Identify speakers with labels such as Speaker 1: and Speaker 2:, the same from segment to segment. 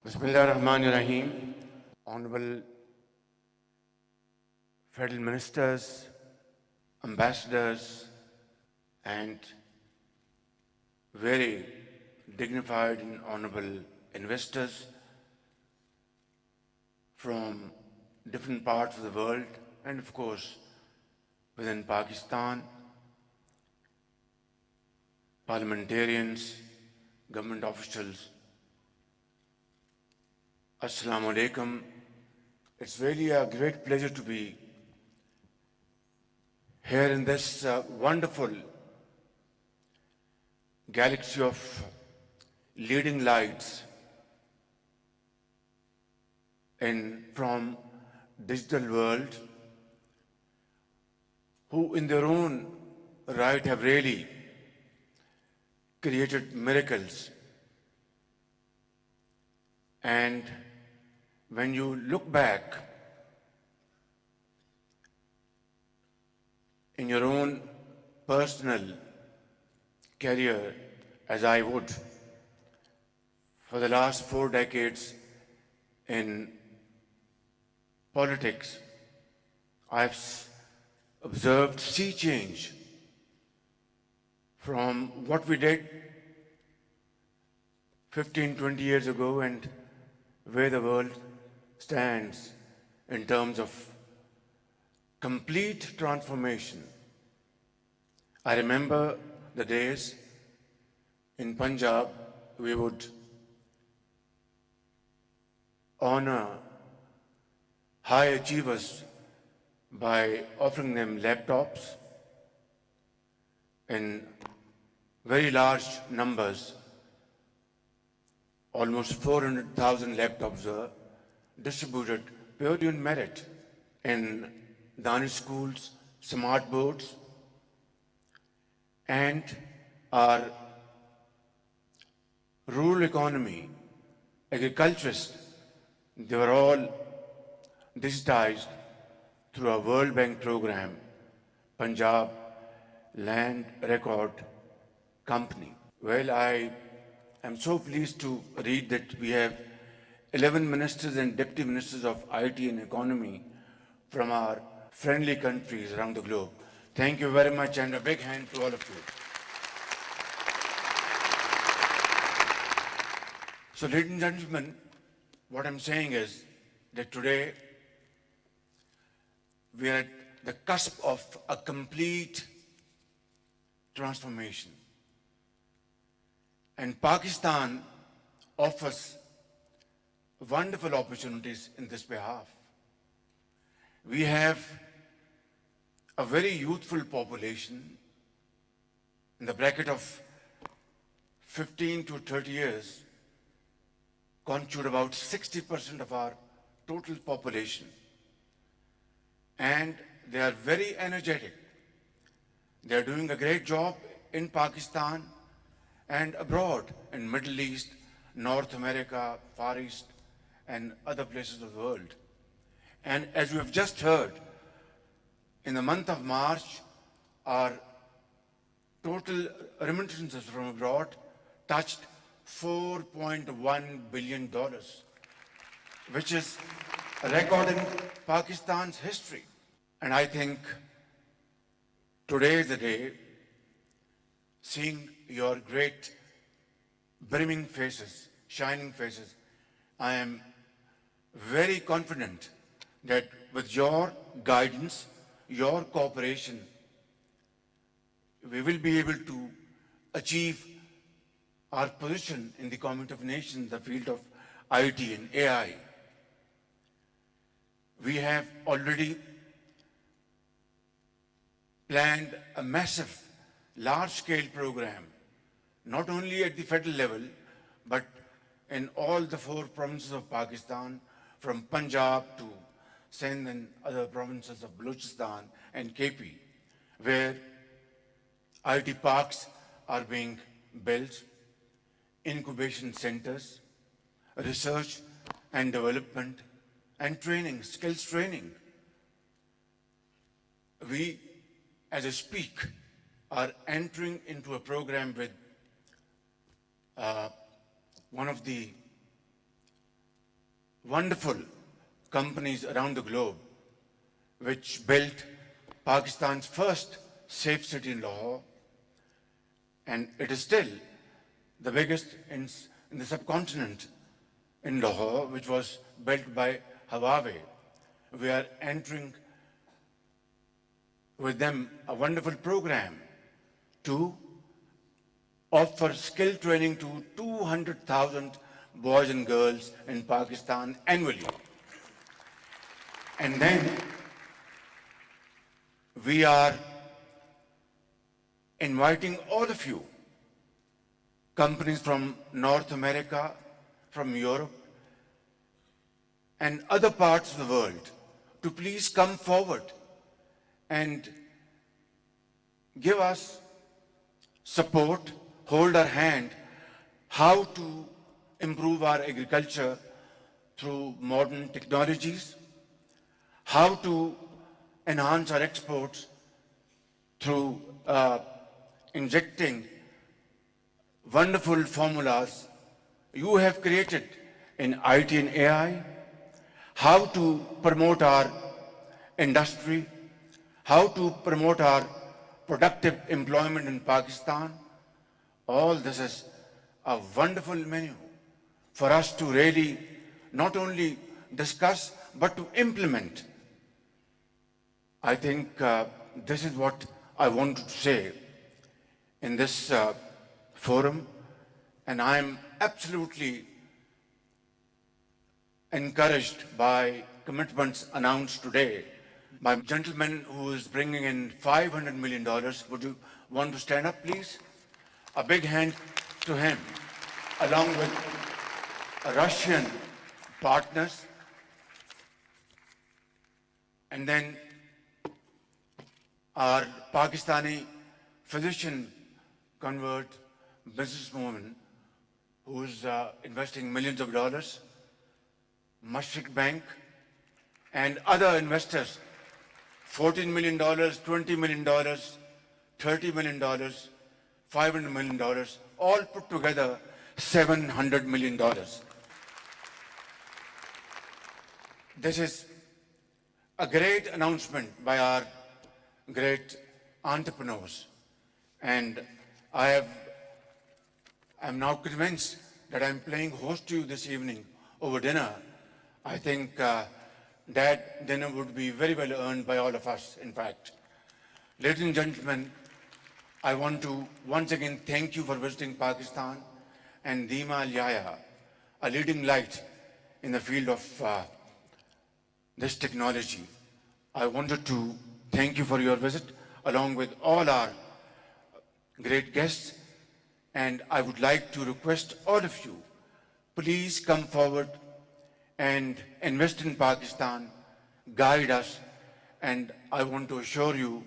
Speaker 1: Bismillah ar-Rahman ar-Rahim. Honorable federal ministers, ambassadors, and very dignified and honorable investors from different parts of the world, and of course within Pakistan, parliamentarians, government officials. Assalamu alaikum. It's really a great pleasure to be here in this wonderful galaxy of leading lights from digital world, who in their own right have really created miracles. And when you look back in your own personal career, as I would, for the last 4 decades in politics, I've observed sea change from what we did 15, 20 years ago and where the world stands in terms of complete transformation. I remember the days in Punjab we would honor high achievers by offering them laptops in very large numbers. Almost 400,000 laptops were distributed purely on merit in Danish schools, smart boards, and our rural economy, agriculturists, they were all digitized through a World Bank program, Punjab Land Record Company. Well, I am so pleased to read that we have 11 ministers and deputy ministers of IT and economy from our friendly countries around the globe. Thank you very much, and a big hand to all of you. So, ladies and gentlemen, what I'm saying is that today we are at the cusp of a complete transformation. And Pakistan offers wonderful opportunities in this behalf. We have a very youthful population in the bracket of 15 to 30 years, constitute about 60% of our total population. And they are very energetic. They are doing a great job in Pakistan and abroad in Middle East, North America, Far East, and other places of the world. And as we have just heard, in the month of March, our total remittances from abroad touched $4.1 billion, which is a record in Pakistan's history. And I think today is the day, seeing your great brimming faces, shining faces, I am very confident that with your guidance, your cooperation, we will be able to achieve our position in the Community of Nations in the field of IT and AI. We have already planned a massive, large-scale program, not only at the federal level, but in all the 4 provinces of Pakistan, from Punjab to Sindh and other provinces of Balochistan and KP, where IT parks are being built, incubation centers, research and development, and training, skills training. We, as I speak, are entering into a program with one of the wonderful companies around the globe which built Pakistan's first safe city in Lahore, and it is still the biggest in the subcontinent in Lahore, which was built by Huawei. We are entering with them a wonderful program to offer skill training to 200,000 boys and girls in Pakistan annually. And then we are inviting all of you, companies from North America, from Europe, and other parts of the world, to please come forward and give us support, hold our hand, how to improve our agriculture through modern technologies, how to enhance our exports through injecting wonderful formulas you have created in IT and AI, how to promote our industry, how to promote our productive employment in Pakistan. All this is a wonderful menu for us to really not only discuss but to implement. I think this is what I wanted to say in this forum, and I'm absolutely encouraged by commitments announced today by a gentleman who is bringing in $500 million. Would you want to stand up, please? A big hand to him, along with Russian partners. And then our Pakistani physician convert businesswoman who's investing millions of dollars, Mashriq Bank, and other investors, $14 million, $20 million, $30 million, $500 million, all put together $700 million. This is a great announcement by our great entrepreneurs. And I'm now convinced that I'm playing host to you this evening over dinner. I think that dinner would be very well earned by all of us, in fact. Ladies and gentlemen, I want to once again thank you for visiting Pakistan and Dima Al Yahya, a leading light in the field of this technology. I wanted to thank you for your visit, along with all our great guests, and I would like to request all of you, please come forward and invest in Pakistan, guide us, and I want to assure you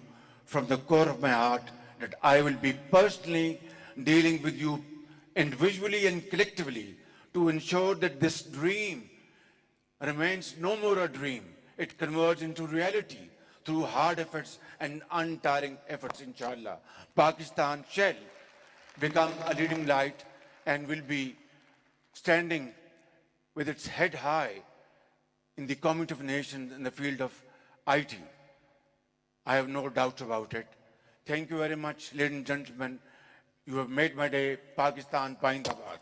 Speaker 1: from the core of my heart that I will be personally dealing with you individually and collectively to ensure that this dream remains no more a dream. It converts into reality through hard efforts and untiring efforts, inshallah. Pakistan shall become a leading light and will be standing with its head high in the community of nations in the field of IT. I have no doubts about it. Thank you very much, ladies and gentlemen. You have made my day. Pakistan, Paindabad.